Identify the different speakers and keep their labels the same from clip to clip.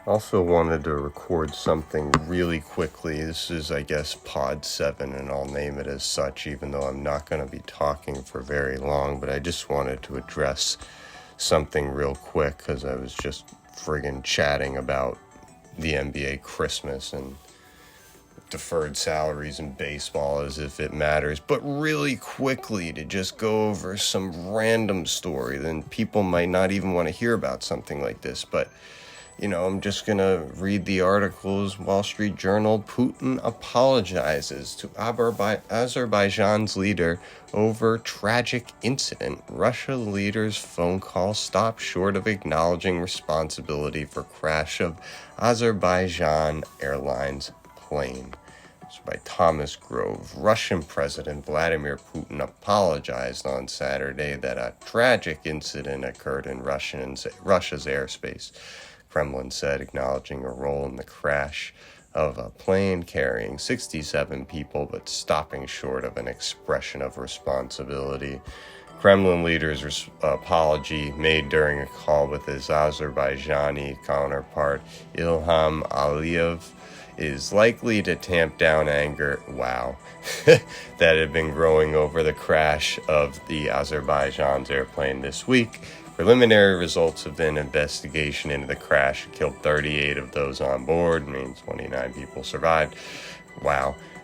Speaker 1: Also wanted to record something really quickly. This is, I guess, Pod7, and I'll name it as such, even though I'm not going to be talking for very long. But I just wanted to address something real quick because I was just friggin' chatting about the NBA Christmas and deferred salaries in baseball as if it matters, but really quickly to just go over some random story. Then people might not even want to hear about something like this, but I'm just going to read the articles. Wall Street Journal: Putin apologizes to Azerbaijan's leader over tragic incident. Russia leader's phone call stopped short of acknowledging responsibility for crash of Azerbaijan Airlines plane. It's by Thomas Grove. Russian President Vladimir Putin apologized on Saturday that a tragic incident occurred in Russia's airspace. Kremlin said, acknowledging a role in the crash of a plane carrying 67 people, but stopping short of an expression of responsibility. Kremlin leader's apology made during a call with his Azerbaijani counterpart Ilham Aliyev is likely to tamp down anger, that had been growing over the crash of the Azerbaijan's airplane this week. Preliminary results of an investigation into the crash killed 38 of those on board, means 29 people survived.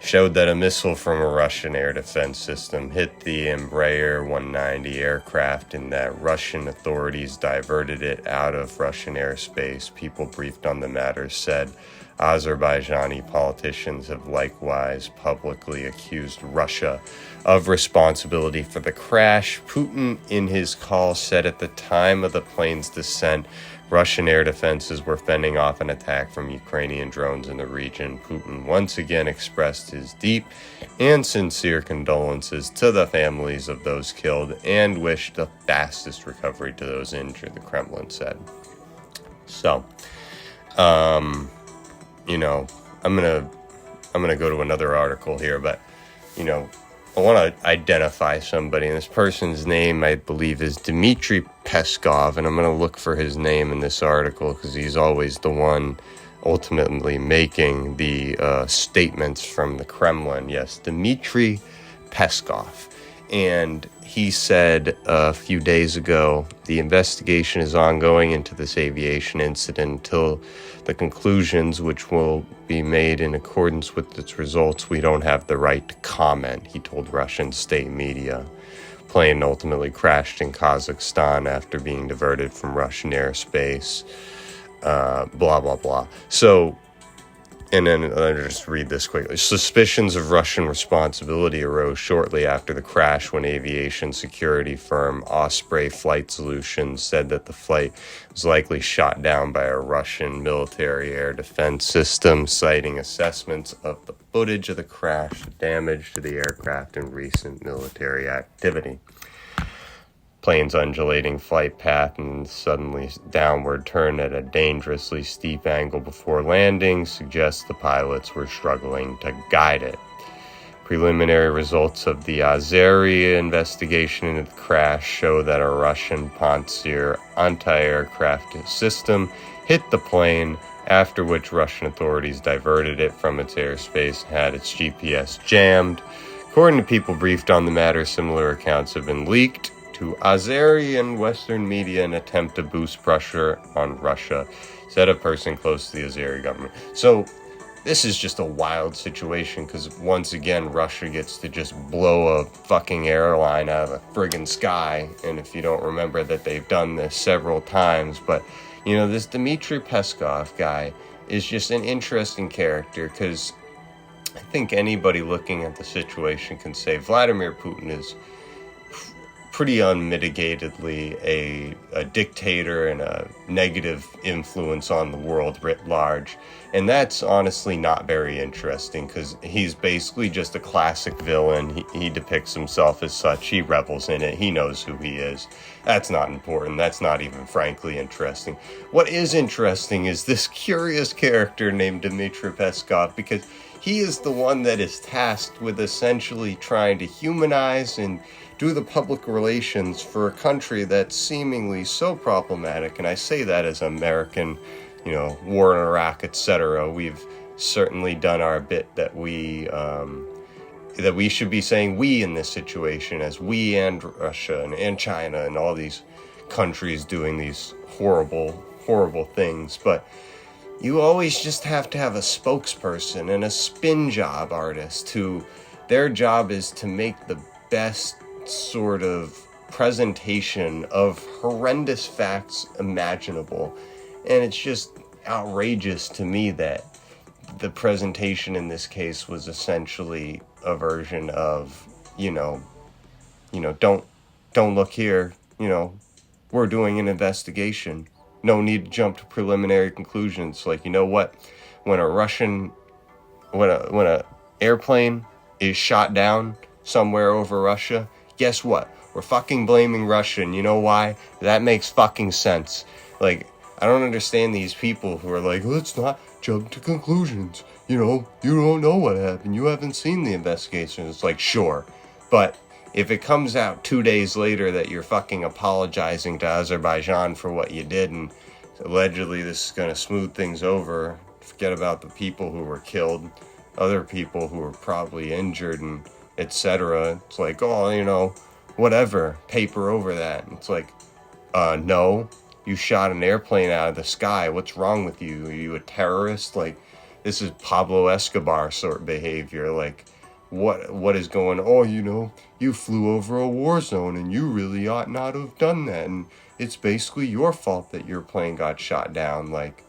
Speaker 1: Showed that a missile from a Russian air defense system hit the Embraer 190 aircraft and that Russian authorities diverted it out of Russian airspace. People briefed on the matter said Azerbaijani politicians have likewise publicly accused Russia of responsibility for the crash. Putin, in his call, said at the time of the plane's descent, Russian air defenses were fending off an attack from Ukrainian drones in the region. Putin once again expressed his deep and sincere condolences to the families of those killed and wished the fastest recovery to those injured, the Kremlin said. So, I'm gonna go to another article here, but I want to identify somebody, and this person's name, I believe, is Dmitry Peskov, and I'm going to look for his name in this article because he's always the one ultimately making the statements from the Kremlin. Yes, Dmitry Peskov. And he said a few days ago, the investigation is ongoing into this aviation incident until the conclusions, which will be made in accordance with its results, we don't have the right to comment, he told Russian state media. Plane ultimately crashed in Kazakhstan after being diverted from Russian airspace, blah, blah, blah. So, and then let me just read this quickly. Suspicions of Russian responsibility arose shortly after the crash when aviation security firm Osprey Flight Solutions said that the flight was likely shot down by a Russian military air defense system, citing assessments of the footage of the crash, the damage to the aircraft, and recent military activity. Plane's undulating flight path and suddenly downward turn at a dangerously steep angle before landing suggests the pilots were struggling to guide it. Preliminary results of the Azeri investigation into the crash show that a Russian Pantsir anti-aircraft system hit the plane, after which Russian authorities diverted it from its airspace and had its GPS jammed. According to people briefed on the matter, similar accounts have been leaked to Azeri and Western media in an attempt to boost pressure on Russia, said a person close to the Azeri government. So this is just a wild situation because once again, Russia gets to just blow a fucking airline out of the friggin' sky. And if you don't remember that they've done this several times, but this Dmitry Peskov guy is just an interesting character because I think anybody looking at the situation can say Vladimir Putin is pretty unmitigatedly a dictator and a negative influence on the world writ large. And that's honestly not very interesting because he's basically just a classic villain. He depicts himself as such. He revels in it. He knows who he is. That's not important. That's not even frankly interesting. What is interesting is this curious character named Dmitry Peskov, because he is the one that is tasked with essentially trying to humanize and do the public relations for a country that's seemingly so problematic, and I say that as an American war in Iraq, etc. We've certainly done our bit that we should be saying we in this situation, as we and Russia and China and all these countries doing these horrible, horrible things. But you always just have to have a spokesperson and a spin job artist who their job is to make the best sort of presentation of horrendous facts imaginable. And it's just outrageous to me that the presentation in this case was essentially a version of, don't look here, we're doing an investigation. No need to jump to preliminary conclusions. Like, you know what? When a airplane is shot down somewhere over Russia, guess what? We're fucking blaming Russia, and you know why? That makes fucking sense. Like, I don't understand these people who are like, let's not jump to conclusions. You don't know what happened. You haven't seen the investigation. It's like, sure. But if it comes out 2 days later that you're fucking apologizing to Azerbaijan for what you did, and allegedly this is going to smooth things over, forget about the people who were killed, other people who were probably injured, and etc. It's like, whatever, paper over that. It's like, no, you shot an airplane out of the sky. What's wrong with you? Are you a terrorist? Like, this is Pablo Escobar sort of behavior. Like, what is going on? You flew over a war zone and you really ought not to have done that. And it's basically your fault that your plane got shot down. Like,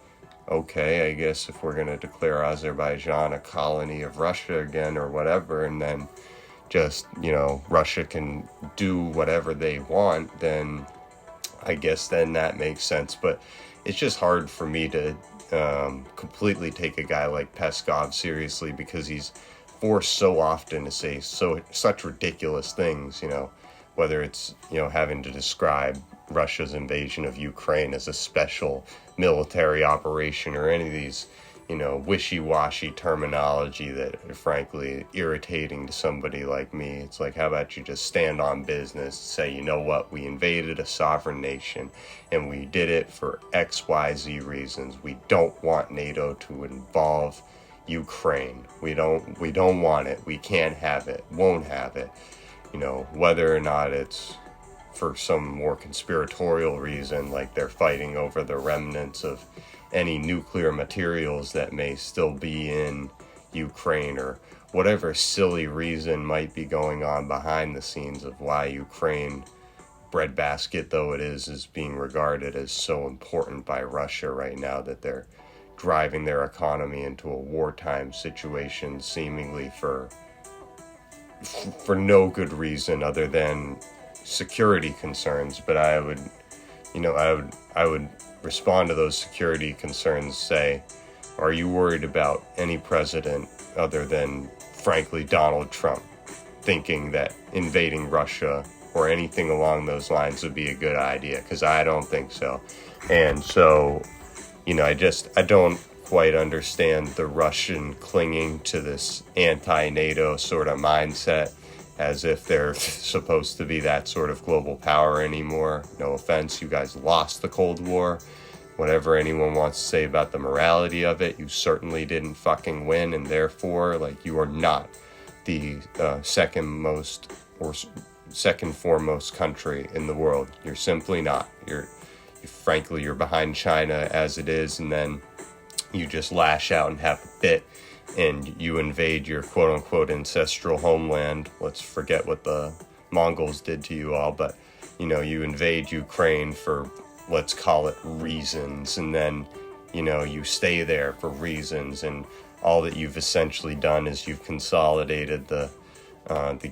Speaker 1: okay, I guess if we're going to declare Azerbaijan a colony of Russia again or whatever, and then just, Russia can do whatever they want, then I guess then that makes sense. But it's just hard for me to completely take a guy like Peskov seriously, because he's forced so often to say such ridiculous things, whether it's, having to describe Russia's invasion of Ukraine as a special military operation, or any of these, wishy-washy terminology that are frankly irritating to somebody like me. It's like, how about you just stand on business, say, you know what, we invaded a sovereign nation and we did it for XYZ reasons. We don't want NATO to involve Ukraine. We don't want it. We can't have it. Won't have it. Whether or not it's for some more conspiratorial reason, like they're fighting over the remnants of any nuclear materials that may still be in Ukraine, or whatever silly reason might be going on behind the scenes of why Ukraine, breadbasket though it is being regarded as so important by Russia right now, that they're driving their economy into a wartime situation, seemingly for no good reason other than security concerns. But I would respond to those security concerns, say, are you worried about any president other than, frankly, Donald Trump, thinking that invading Russia or anything along those lines would be a good idea? Because I don't think so. And so, I don't quite understand the Russian clinging to this anti-NATO sort of mindset, as if they're supposed to be that sort of global power anymore. No offense, you guys lost the Cold War. Whatever anyone wants to say about the morality of it, you certainly didn't fucking win, and therefore, you are not the second foremost country in the world. You're simply not. Frankly, you're behind China as it is, and then you just lash out and have a fit, and you invade your quote-unquote ancestral homeland. Let's forget what the Mongols did to you all, but, you invade Ukraine for, let's call it, reasons, and then, you stay there for reasons, and all that you've essentially done is you've consolidated the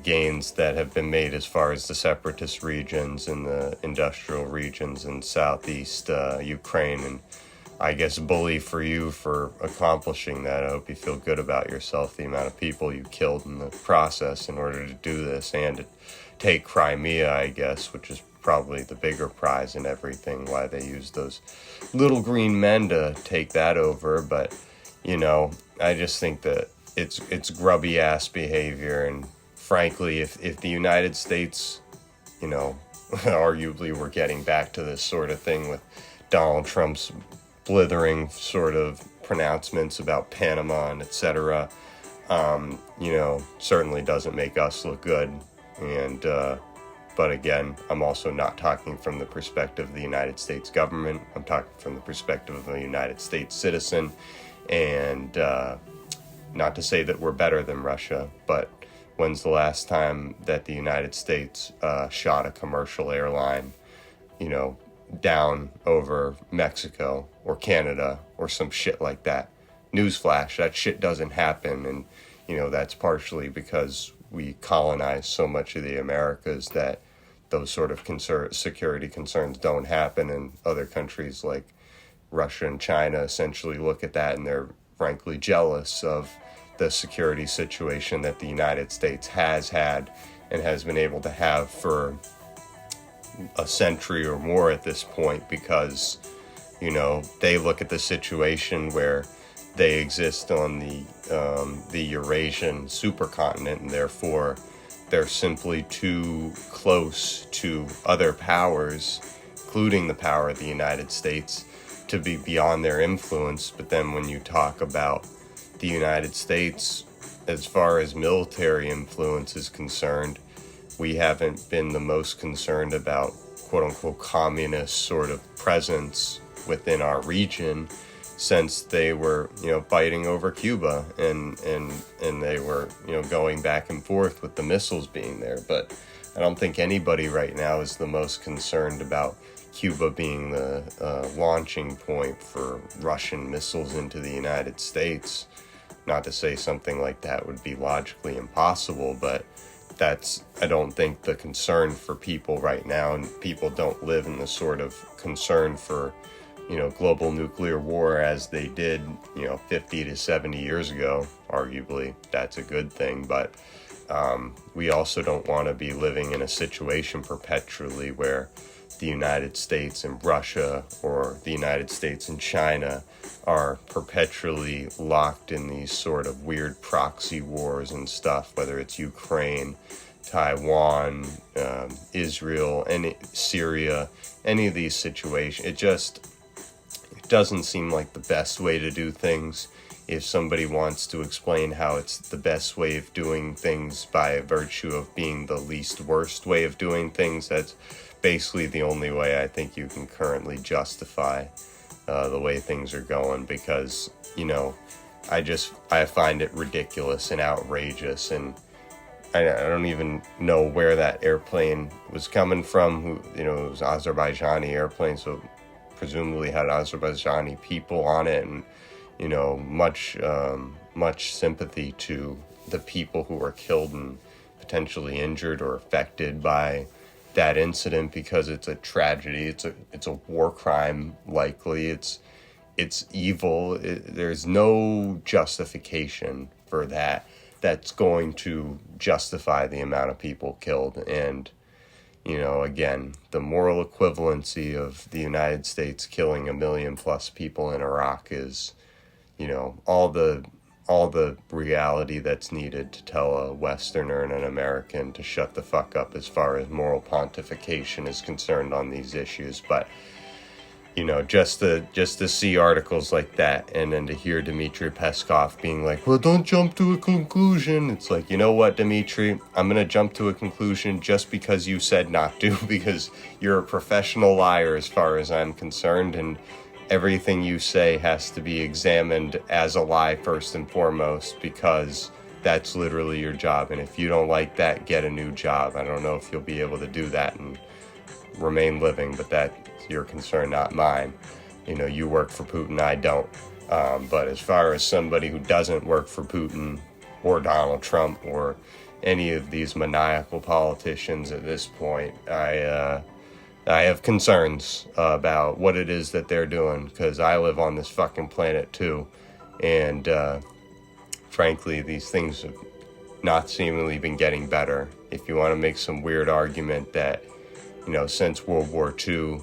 Speaker 1: gains that have been made as far as the separatist regions and the industrial regions in southeast Ukraine, and I guess bully for you for accomplishing that. I hope you feel good about yourself, the amount of people you killed in the process in order to do this, and to take Crimea, I guess, which is probably the bigger prize in everything, why they used those little green men to take that over. But, I just think that it's grubby ass behavior, and frankly, if the United States, arguably we're getting back to this sort of thing with Donald Trump's blithering sort of pronouncements about Panama and etc., certainly doesn't make us look good. And, but again, I'm also not talking from the perspective of the United States government. I'm talking from the perspective of a United States citizen. And not to say that we're better than Russia, but when's the last time that the United States shot a commercial airline, down over Mexico or Canada or some shit like that? Newsflash, that shit doesn't happen. And, that's partially because we colonized so much of the Americas that those sort of security concerns don't happen. And other countries like Russia and China essentially look at that and they're frankly jealous of the security situation that the United States has had and has been able to have for a century or more at this point, because, they look at the situation where they exist on the Eurasian supercontinent, and therefore they're simply too close to other powers, including the power of the United States, to be beyond their influence. But then when you talk about the United States, as far as military influence is concerned, we haven't been the most concerned about quote-unquote communist sort of presence within our region since they were, fighting over Cuba and they were, going back and forth with the missiles being there. But I don't think anybody right now is the most concerned about Cuba being the launching point for Russian missiles into the United States. Not to say something like that would be logically impossible, but that's, I don't think, the concern for people right now. And people don't live in the sort of concern for, global nuclear war as they did, 50 to 70 years ago. Arguably, that's a good thing. But we also don't want to be living in a situation perpetually where the United States and Russia or the United States and China are perpetually locked in these sort of weird proxy wars and stuff, whether it's Ukraine, Taiwan, Israel, and Syria, any of these situations. It doesn't seem like the best way to do things. If somebody wants to explain how it's the best way of doing things by virtue of being the least worst way of doing things, that's basically the only way I think you can currently justify the way things are going, because, I find it ridiculous and outrageous, and I don't even know where that airplane was coming from. It was Azerbaijani airplane, so presumably had Azerbaijani people on it, and much sympathy to the people who were killed and potentially injured or affected by that incident, because it's a tragedy. It's a war crime. Likely it's evil. There's no justification for that that's going to justify the amount of people killed. And again, the moral equivalency of the United States killing 1 million plus people in Iraq is, all the reality that's needed to tell a Westerner and an American to shut the fuck up as far as moral pontification is concerned on these issues. But, just to see articles like that, and then to hear Dmitry Peskov being like, well, don't jump to a conclusion. It's like, you know what, Dmitry, I'm going to jump to a conclusion just because you said not to, because you're a professional liar as far as I'm concerned, and everything you say has to be examined as a lie first and foremost, because that's literally your job. And if you don't like that, get a new job. I don't know if you'll be able to do that and remain living, but that's your concern, not mine. You work for Putin, I don't. But as far as somebody who doesn't work for Putin or Donald Trump or any of these maniacal politicians at this point, I have concerns about what it is that they're doing, because I live on this fucking planet too. And frankly, these things have not seemingly been getting better. If you want to make some weird argument that, since World War II,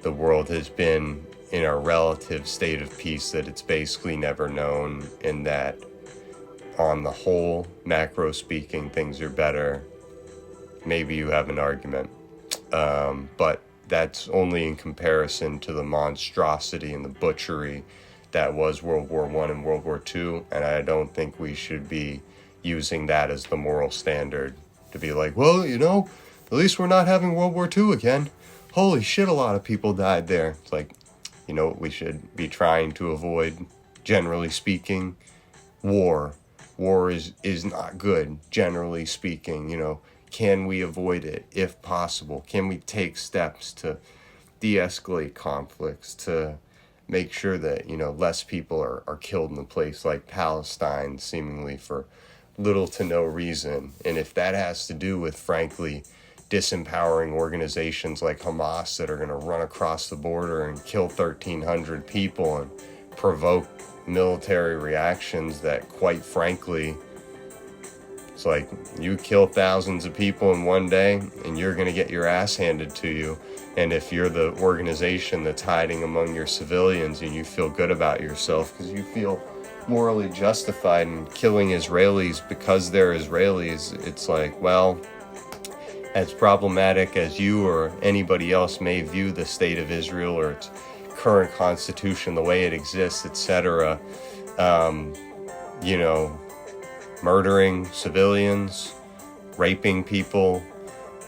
Speaker 1: the world has been in a relative state of peace that it's basically never known, and that on the whole, macro speaking, things are better, maybe you have an argument. But that's only in comparison to the monstrosity and the butchery that was World War I and World War II, and I don't think we should be using that as the moral standard to be like, well, at least we're not having World War II again. Holy shit, a lot of people died there. It's like, what we should be trying to avoid, generally speaking? War. War is not good, generally speaking. Can we avoid it if possible? Can we take steps to de-escalate conflicts, to make sure that, less people are killed in a place like Palestine, seemingly for little to no reason? And if that has to do with, frankly, disempowering organizations like Hamas that are going to run across the border and kill 1,300 people and provoke military reactions that, quite frankly, it's like you kill thousands of people in one day and you're going to get your ass handed to you. And if you're the organization that's hiding among your civilians and you feel good about yourself because you feel morally justified in killing Israelis because they're Israelis, it's like, well, as problematic as you or anybody else may view the state of Israel or its current constitution, the way it exists, etc., murdering civilians, raping people,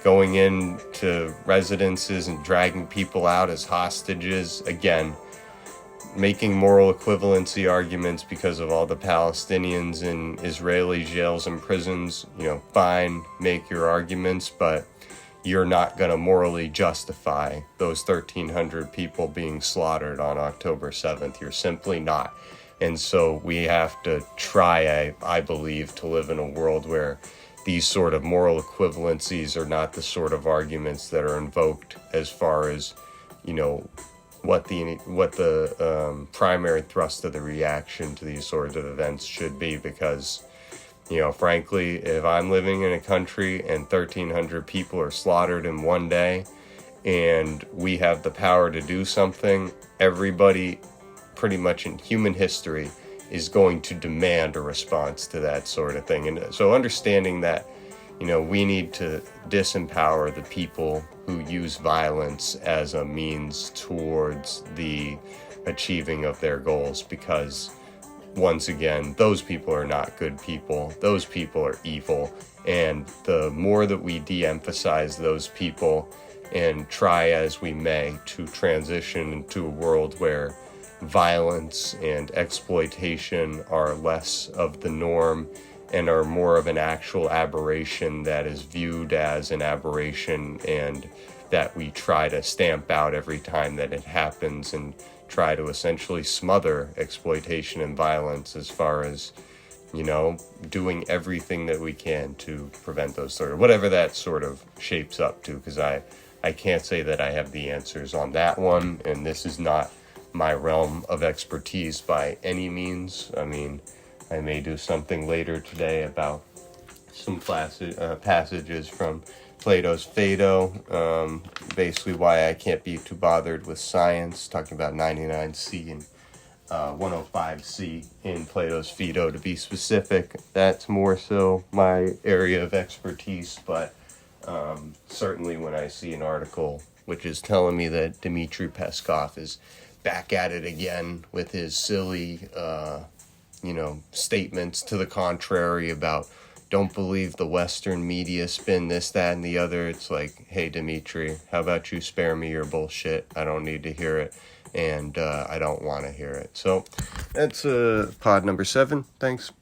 Speaker 1: going into residences and dragging people out as hostages, again, making moral equivalency arguments because of all the Palestinians in Israeli jails and prisons, fine, make your arguments, but you're not going to morally justify those 1,300 people being slaughtered on October 7th. You're simply not. And so we have to try, I believe, to live in a world where these sort of moral equivalencies are not the sort of arguments that are invoked as far as, what the primary thrust of the reaction to these sorts of events should be. Because, frankly, if I'm living in a country and 1,300 people are slaughtered in one day and we have the power to do something, everybody pretty much in human history is going to demand a response to that sort of thing. And so understanding that, we need to disempower the people who use violence as a means towards the achieving of their goals, because once again, those people are not good people. Those people are evil. And the more that we de-emphasize those people and try as we may to transition into a world where violence and exploitation are less of the norm and are more of an actual aberration that is viewed as an aberration, and that we try to stamp out every time that it happens and try to essentially smother exploitation and violence as far as, doing everything that we can to prevent those sort of, whatever that sort of shapes up to, because I can't say that I have the answers on that one, and this is not my realm of expertise by any means. I mean, I may do something later today about some passages from Plato's Phaedo, basically why I can't be too bothered with science, talking about 99C and 105C in Plato's Phaedo to be specific. That's more so my area of expertise, but certainly when I see an article which is telling me that Dmitry Peskov is back at it again with his silly, statements to the contrary about don't believe the Western media spin this, that, and the other. It's like, hey, Dmitry, how about you spare me your bullshit? I don't need to hear it, and I don't want to hear it. So that's pod number 7. Thanks.